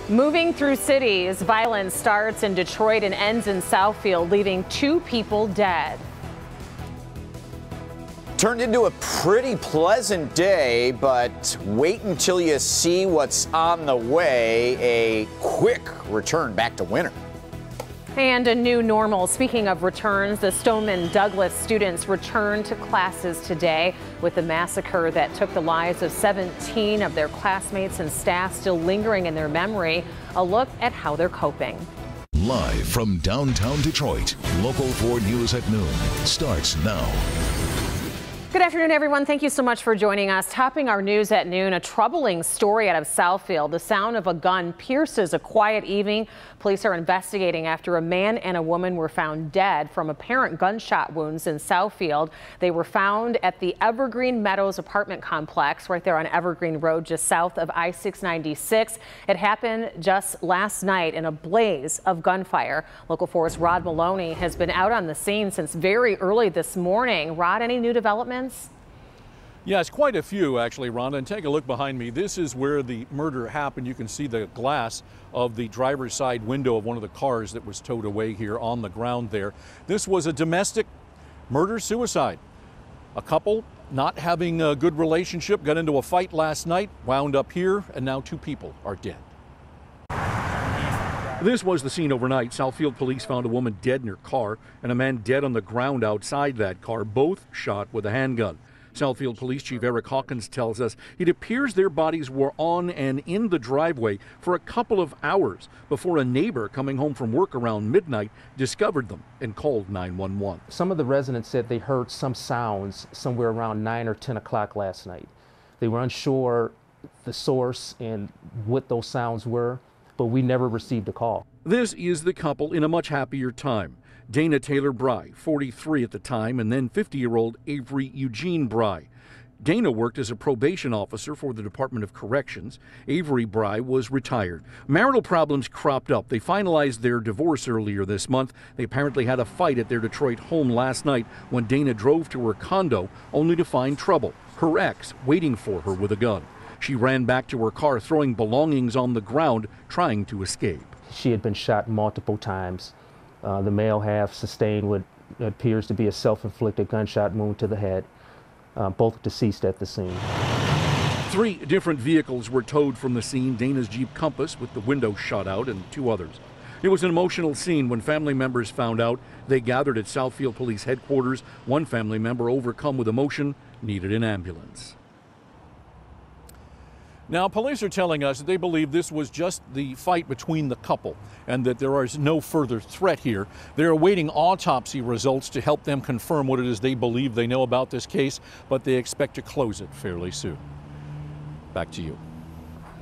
Moving through cities, violence starts in Detroit and ends in Southfield, leaving 2 people dead. Turned into a pretty pleasant day, but wait until you see what's on the way. A quick return back to winter. And a new normal. Speaking of returns, the Stoneman Douglas students returned to classes today with the massacre that took the lives of 17 of their classmates and staff still lingering in their memory. A look at how they're coping. Live from downtown Detroit, Local 4 News at noon starts now. Good afternoon, everyone. Thank you so much for joining us. Topping our news at noon, a troubling story out of Southfield. The sound of a gun pierces a quiet evening. Police are investigating after a man and a woman were found dead from apparent gunshot wounds in Southfield. They were found at the Evergreen Meadows apartment complex right there on Evergreen Road, just south of I-696. It happened just last night in a blaze of gunfire. Local 4's Rod Maloney has been out on the scene since very early this morning. Rod, any new developments? Yes, quite a few actually, Rhonda. And take a look behind me. This is where the murder happened. You can see the glass of the driver's side window of one of the cars that was towed away here on the ground there. This was a domestic murder-suicide. A couple not having a good relationship, got into a fight last night, wound up here, and now 2 people are dead. This was the scene overnight. Southfield police found a woman dead in her car and a man dead on the ground outside that car, both shot with a handgun. Southfield Police Chief Eric Hawkins tells us it appears their bodies were on and in the driveway for a couple of hours before a neighbor coming home from work around midnight discovered them and called 911. Some of the residents said they heard some sounds somewhere around 9 or 10 o'clock last night. They were unsure the source and what those sounds were, but we never received a call. This is the couple in a much happier time. Dana Taylor Bry, 43 at the time, and then 50-year-old Avery Eugene Bry. Dana worked as a probation officer for the Department of Corrections. Avery Bry was retired. Marital problems cropped up. They finalized their divorce earlier this month. They apparently had a fight at their Detroit home last night when Dana drove to her condo only to find trouble, her ex waiting for her with a gun. She ran back to her car, throwing belongings on the ground, trying to escape. She had been shot multiple times. The male half sustained what appears to be a self-inflicted gunshot wound to the head. Both deceased at the scene. 3 different vehicles were towed from the scene. Dana's Jeep Compass with the window shot out and 2 others. It was an emotional scene when family members found out. They gathered at Southfield Police headquarters. One family member, overcome with emotion, needed an ambulance. Now, police are telling us that they believe this was just the fight between the couple and that there is no further threat here. They're awaiting autopsy results to help them confirm what it is they believe they know about this case, but they expect to close it fairly soon. Back to you.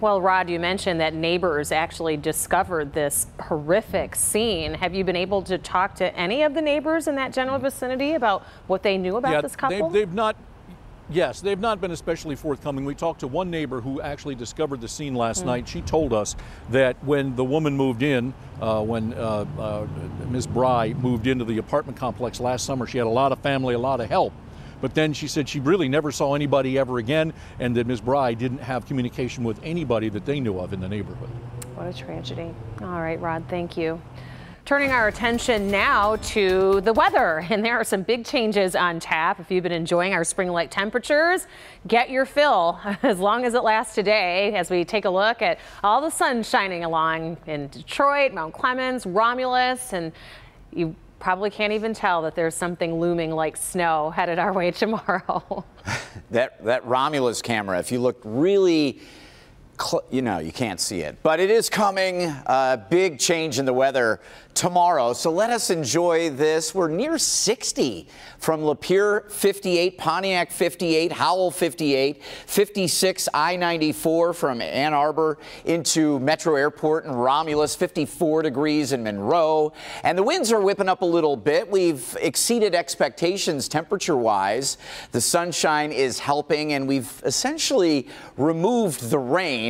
Well, Rod, you mentioned that neighbors actually discovered this horrific scene. Have you been able to talk to any of the neighbors in that general vicinity about what they knew about this couple? Yes, they've not been especially forthcoming. We talked to one neighbor who actually discovered the scene last night. She told us that when the woman moved in, when Ms. Bry moved into the apartment complex last summer, she had a lot of family, a lot of help. But then she said she really never saw anybody ever again, and that Ms. Bry didn't have communication with anybody that they knew of in the neighborhood. What a tragedy. All right, Rod, thank you. Turning our attention now to the weather, and there are some big changes on tap. If you've been enjoying our spring-like temperatures, get your fill as long as it lasts today as we take a look at all the sun shining along in Detroit, Mount Clemens, Romulus, and you probably can't even tell that there's something looming like snow headed our way tomorrow. That Romulus camera, if you look really you know, you can't see it, but it is coming. A big change in the weather tomorrow. So let us enjoy this. We're near 60 from Lapeer 58, Pontiac 58, Howell 58, 56 I-94 from Ann Arbor into Metro Airport and Romulus, 54 degrees in Monroe. And the winds are whipping up a little bit. We've exceeded expectations temperature-wise. The sunshine is helping, and we've essentially removed the rain.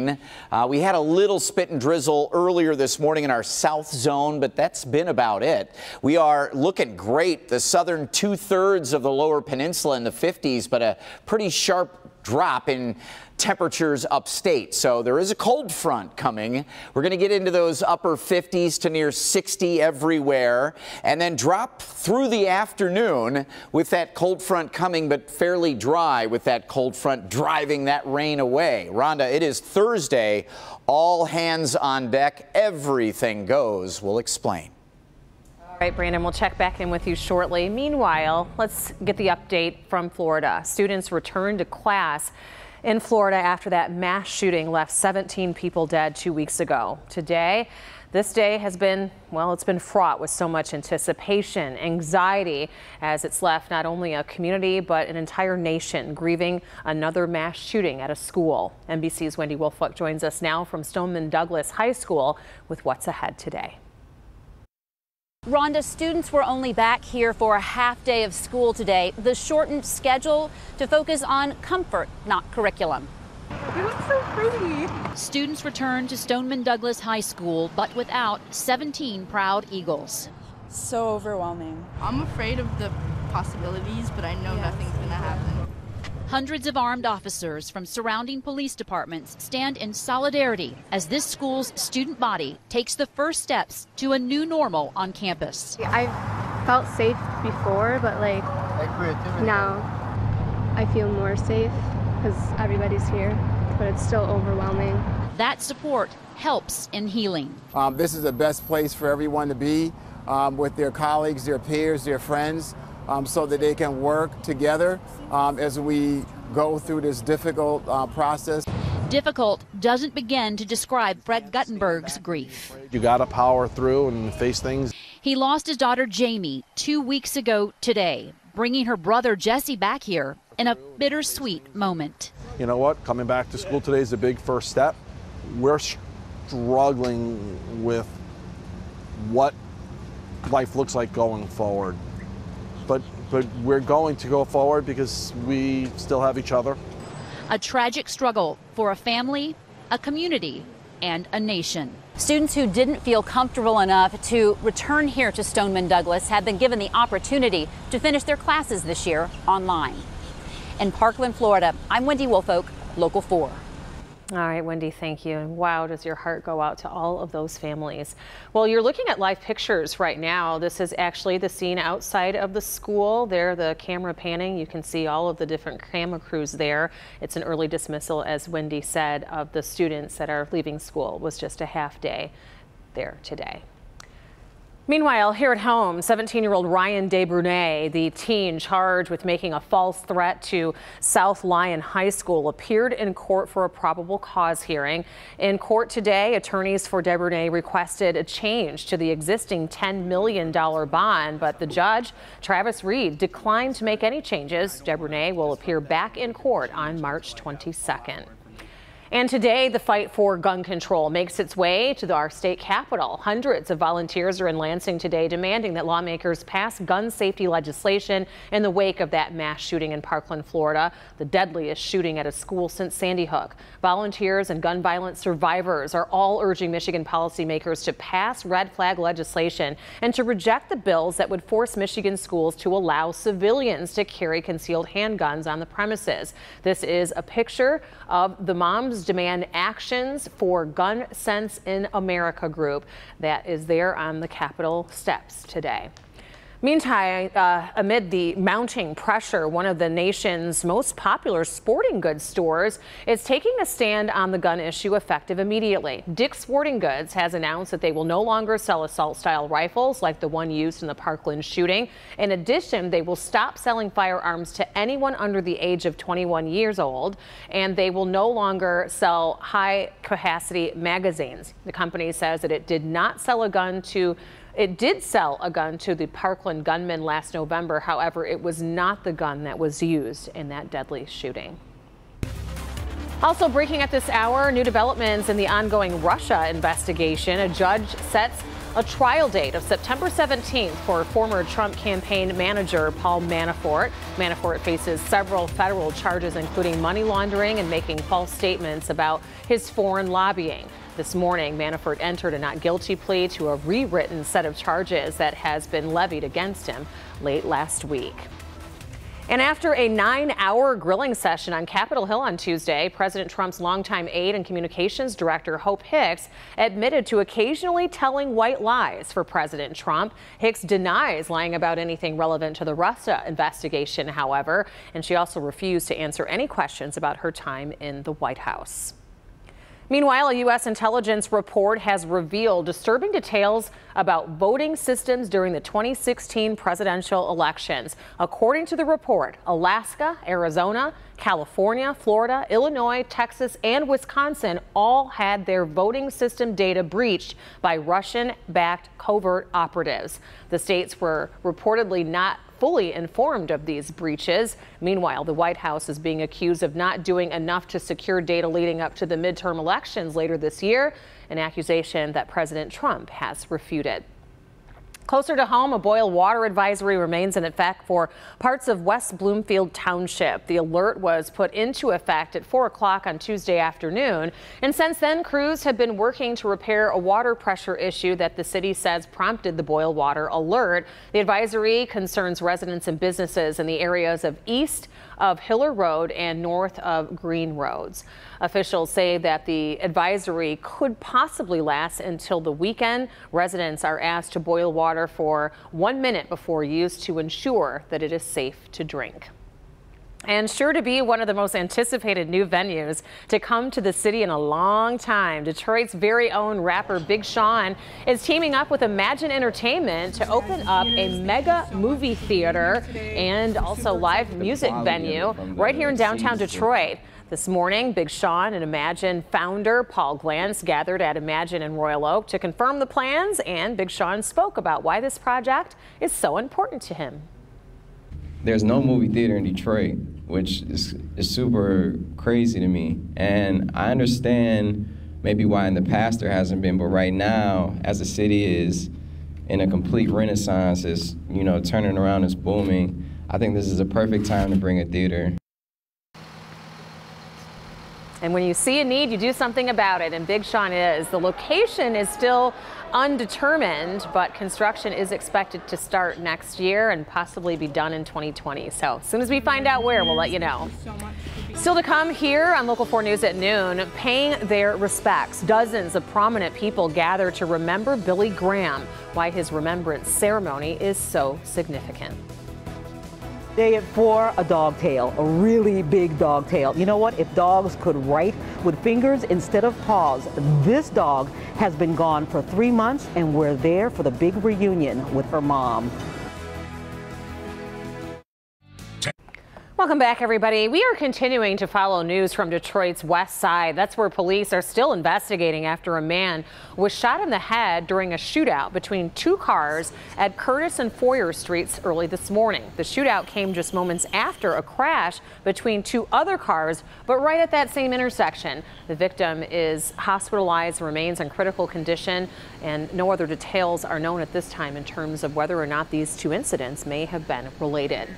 We had a little spit and drizzle earlier this morning in our south zone, but that's been about it. We are looking great. The southern 2/3 of the lower peninsula in the 50s, but a pretty sharp drop in temperatures upstate. So there is a cold front coming. We're going to get into those upper 50s to near 60 everywhere, and then drop through the afternoon with that cold front coming, but fairly dry with that cold front driving that rain away. Rhonda, it is Thursday. All hands on deck. Everything goes. We'll explain. All right, Brandon, we'll check back in with you shortly. Meanwhile, let's get the update from Florida. Students returned to class in Florida after that mass shooting left 17 people dead 2 weeks ago. Today, this day has been, well, it's been fraught with so much anticipation, anxiety, as it's left not only a community but an entire nation grieving another mass shooting at a school. NBC's Wendy Wolfolk joins us now from Stoneman Douglas High School with what's ahead today. Rhonda, students were only back here for a half day of school today. The shortened schedule to focus on comfort, not curriculum. You look so pretty. Students returned to Stoneman Douglas High School, but without 17 proud Eagles. So overwhelming. I'm afraid of the possibilities, but I know nothing's gonna happen. Hundreds of armed officers from surrounding police departments stand in solidarity as this school's student body takes the first steps to a new normal on campus. I felt safe before, but now I feel more safe because everybody's here, but it's still overwhelming. That support helps in healing. This is the best place for everyone to be with their colleagues, their peers, their friends, so that they can work together as we go through this difficult process. Difficult doesn't begin to describe Fred Guttenberg's grief. You got to power through and face things. He lost his daughter Jamie 2 weeks ago today, bringing her brother Jesse back here in a bittersweet moment. You know what? Coming back to school today is a big first step. We're struggling with what life looks like going forward. But we're going to go forward because we still have each other. A tragic struggle for a family, a community, and a nation. Students who didn't feel comfortable enough to return here to Stoneman Douglas have been given the opportunity to finish their classes this year online. In Parkland, Florida, I'm Wendy Wolfolk, Local 4. All right, Wendy, thank you. And wow, does your heart go out to all of those families. Well, you're looking at live pictures right now. This is actually the scene outside of the school. There, the camera panning. You can see all of the different camera crews there. It's an early dismissal, as Wendy said, of the students that are leaving school. It was just a half day there today. Meanwhile, here at home, 17-year-old Ryan DeBrunay, the teen charged with making a false threat to South Lyon High School, appeared in court for a probable cause hearing. In court today, attorneys for DeBrunay requested a change to the existing $10 million bond, but the judge, Travis Reed, declined to make any changes. DeBrunay will appear back in court on March 22nd. And today, the fight for gun control makes its way to our state capitol. Hundreds of volunteers are in Lansing today demanding that lawmakers pass gun safety legislation in the wake of that mass shooting in Parkland, Florida, the deadliest shooting at a school since Sandy Hook. Volunteers and gun violence survivors are all urging Michigan policymakers to pass red flag legislation and to reject the bills that would force Michigan schools to allow civilians to carry concealed handguns on the premises. This is a picture of the Moms Demand Actions for Gun Sense in America group that is there on the Capitol steps today. Meantime, amid the mounting pressure, one of the nation's most popular sporting goods stores is taking a stand on the gun issue effective immediately. Dick's Sporting Goods has announced that they will no longer sell assault-style rifles like the one used in the Parkland shooting. In addition, they will stop selling firearms to anyone under the age of 21 years old, and they will no longer sell high-capacity magazines. The company says that it did sell a gun to the Parkland gunman last November. However, it was not the gun that was used in that deadly shooting. Also breaking at this hour, new developments in the ongoing Russia investigation. A judge sets a trial date of September 17th for former Trump campaign manager Paul Manafort. Manafort faces several federal charges, including money laundering and making false statements about his foreign lobbying. This morning, Manafort entered a not guilty plea to a rewritten set of charges that has been levied against him late last week. And after a 9-hour grilling session on Capitol Hill on Tuesday, President Trump's longtime aide and communications director, Hope Hicks, admitted to occasionally telling white lies for President Trump. Hicks denies lying about anything relevant to the Russia investigation, however, and she also refused to answer any questions about her time in the White House. Meanwhile, a U.S. intelligence report has revealed disturbing details about voting systems during the 2016 presidential elections. According to the report, Alaska, Arizona, California, Florida, Illinois, Texas, and Wisconsin all had their voting system data breached by Russian-backed covert operatives. The states were reportedly not fully informed of these breaches. Meanwhile, the White House is being accused of not doing enough to secure data leading up to the midterm elections later this year, an accusation that President Trump has refuted. Closer to home, a boil water advisory remains in effect for parts of West Bloomfield Township. The alert was put into effect at 4 o'clock on Tuesday afternoon. And since then, crews have been working to repair a water pressure issue that the city says prompted the boil water alert. The advisory concerns residents and businesses in the areas of east of Hiller Road and north of Green Roads. Officials say that the advisory could possibly last until the weekend. Residents are asked to boil water for 1 minute before use to ensure that it is safe to drink. And sure to be one of the most anticipated new venues to come to the city in a long time, Detroit's very own rapper Big Sean is teaming up with Imagine Entertainment to open up a mega movie theater and also live music venue right here in downtown Detroit. This morning, Big Sean and Imagine founder Paul Glantz gathered at Imagine in Royal Oak to confirm the plans, and Big Sean spoke about why this project is so important to him. There's no movie theater in Detroit, which is super crazy to me. And I understand maybe why in the past there hasn't been, but right now, as the city is in a complete renaissance, is, you know, turning around, is booming, I think this is a perfect time to bring a theater. And when you see a need, you do something about it, and Big Sean is. The location is still undetermined, but construction is expected to start next year and possibly be done in 2020. So as soon as we find out where, we'll let you know. Still to come here on Local 4 News at noon, paying their respects. Dozens of prominent people gather to remember Billy Graham, why his remembrance ceremony is so significant. Day for a dog tail, a really big dog tail. You know what? If dogs could write with fingers instead of paws, this dog has been gone for 3 months, and we're there for the big reunion with her mom. Welcome back, everybody. We are continuing to follow news from Detroit's west side. That's where police are still investigating after a man was shot in the head during a shootout between two cars at Curtis and Foyer Streets early this morning. The shootout came just moments after a crash between two other cars, but right at that same intersection. The victim is hospitalized, remains in critical condition, and no other details are known at this time in terms of whether or not these two incidents may have been related.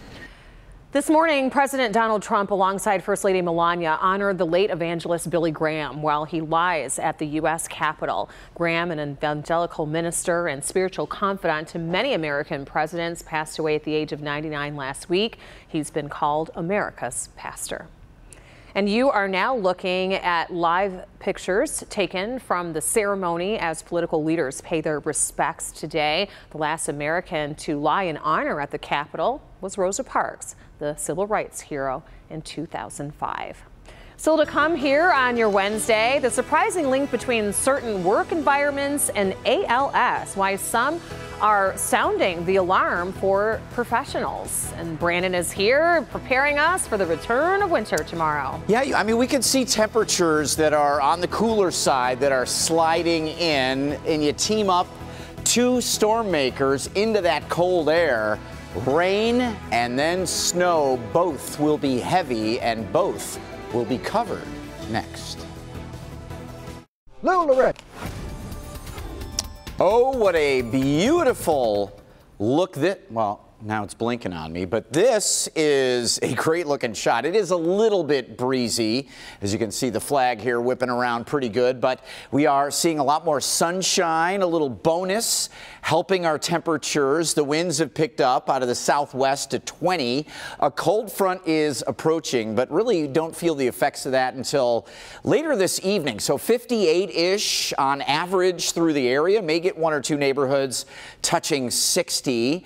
This morning, President Donald Trump, alongside First Lady Melania, honored the late evangelist Billy Graham while he lies at the U.S. Capitol. Graham, an evangelical minister and spiritual confidant to many American presidents, passed away at the age of 99 last week. He's been called America's pastor. And you are now looking at live pictures taken from the ceremony as political leaders pay their respects today. The last American to lie in honor at the Capitol was Rosa Parks, the civil rights hero in 2005. Still to come here on your Wednesday, the surprising link between certain work environments and ALS, why some are sounding the alarm for professionals. And Brandon is here preparing us for the return of winter tomorrow. Yeah, I mean, we can see temperatures that are on the cooler side that are sliding in, and you team up two storm makers into that cold air. Rain and then snow, both will be heavy and both will be covered next. Lou Lorette. Oh, what a beautiful look well, now it's blinking on me, but this is a great looking shot. It is a little bit breezy. As you can see, the flag here whipping around pretty good, but we are seeing a lot more sunshine, a little bonus helping our temperatures. The winds have picked up out of the southwest to 20. A cold front is approaching, but really you don't feel the effects of that until later this evening. So 58-ish on average through the area. May get one or two neighborhoods touching 60.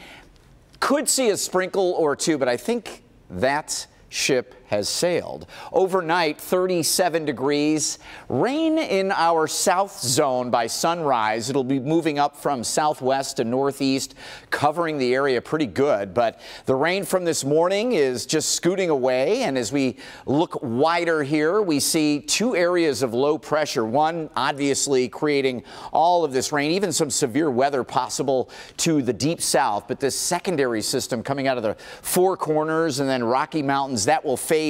Could see a sprinkle or two, but I think that ship has sailed. Overnight, 37 degrees. Rain in our south zone by sunrise. It'll be moving up from southwest to northeast, covering the area pretty good. But the rain from this morning is just scooting away. And as we look wider here, we see two areas of low pressure. One obviously creating all of this rain, even some severe weather possible to the deep south. But this secondary system coming out of the Four Corners and then Rocky Mountains, that will phase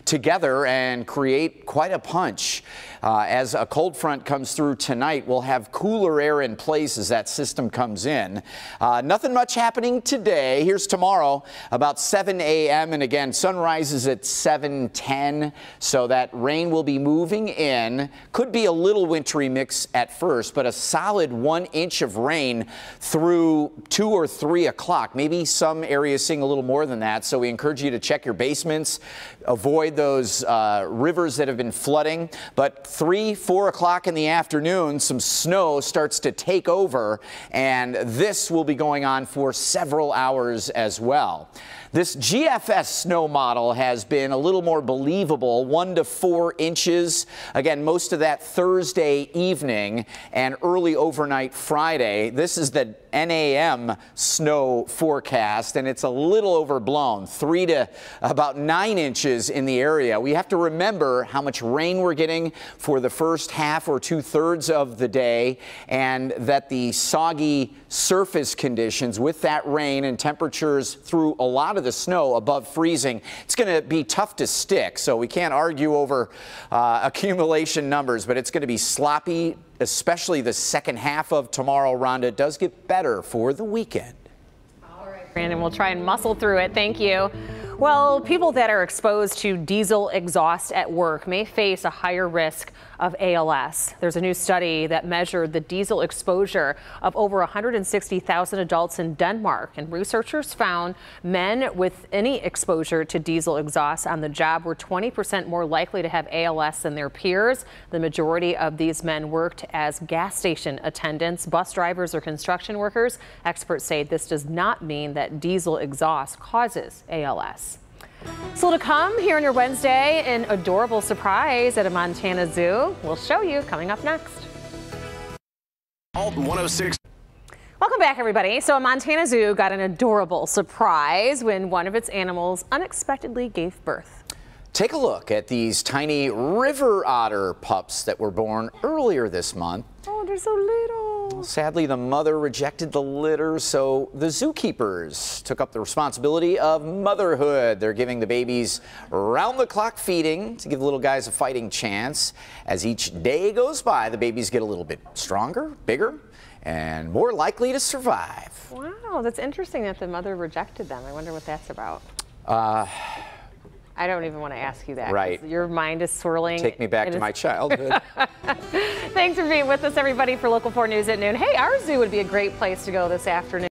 together and create quite a punch. As a cold front comes through tonight, we'll have cooler air in place as that system comes in. Nothing much happening today. Here's tomorrow about 7 a.m. and again, sunrise is at 7:10. So that rain will be moving in. Could be a little wintry mix at first, but a solid 1 inch of rain through 2 or 3 o'clock. Maybe some areas seeing a little more than that. So we encourage you to check your basements. Avoid those rivers that have been flooding. But 3, 4 o'clock in the afternoon, some snow starts to take over, and this will be going on for several hours as well. This GFS snow model has been a little more believable, 1 to 4 inches. Again, most of that Thursday evening and early overnight Friday. This is the NAM snow forecast, and it's a little overblown, 3 to about 9 inches in the area. We have to remember how much rain we're getting for the first half or 2/3 of the day, and that the soggy surface conditions with that rain and temperatures through a lot of the snow above freezing, it's going to be tough to stick. So we can't argue over accumulation numbers, but it's going to be sloppy, especially the second half of tomorrow. Rhonda, it does get better for the weekend. All right, Brandon, we'll try and muscle through it. Thank you. Well, people that are exposed to diesel exhaust at work may face a higher risk of ALS. There's a new study that measured the diesel exposure of over 160,000 adults in Denmark, and researchers found men with any exposure to diesel exhaust on the job were 20% more likely to have ALS than their peers. The majority of these men worked as gas station attendants, bus drivers, or construction workers. Experts say this does not mean that diesel exhaust causes ALS. Still to come here on your Wednesday, an adorable surprise at a Montana zoo. We'll show you coming up next. Alton 106. Welcome back, everybody. So a Montana zoo got an adorable surprise when one of its animals unexpectedly gave birth. Take a look at these tiny river otter pups that were born earlier this month. Oh, they're so little. Sadly, the mother rejected the litter, so the zookeepers took up the responsibility of motherhood. They're giving the babies round-the-clock feeding to give the little guys a fighting chance. As each day goes by, the babies get a little bit stronger, bigger, and more likely to survive. Wow, that's interesting that the mother rejected them. I wonder what that's about. I don't even want to ask you that. Right. Your mind is swirling. Take me back to my childhood. Thanks for being with us, everybody, for Local 4 News at noon. Hey, our zoo would be a great place to go this afternoon.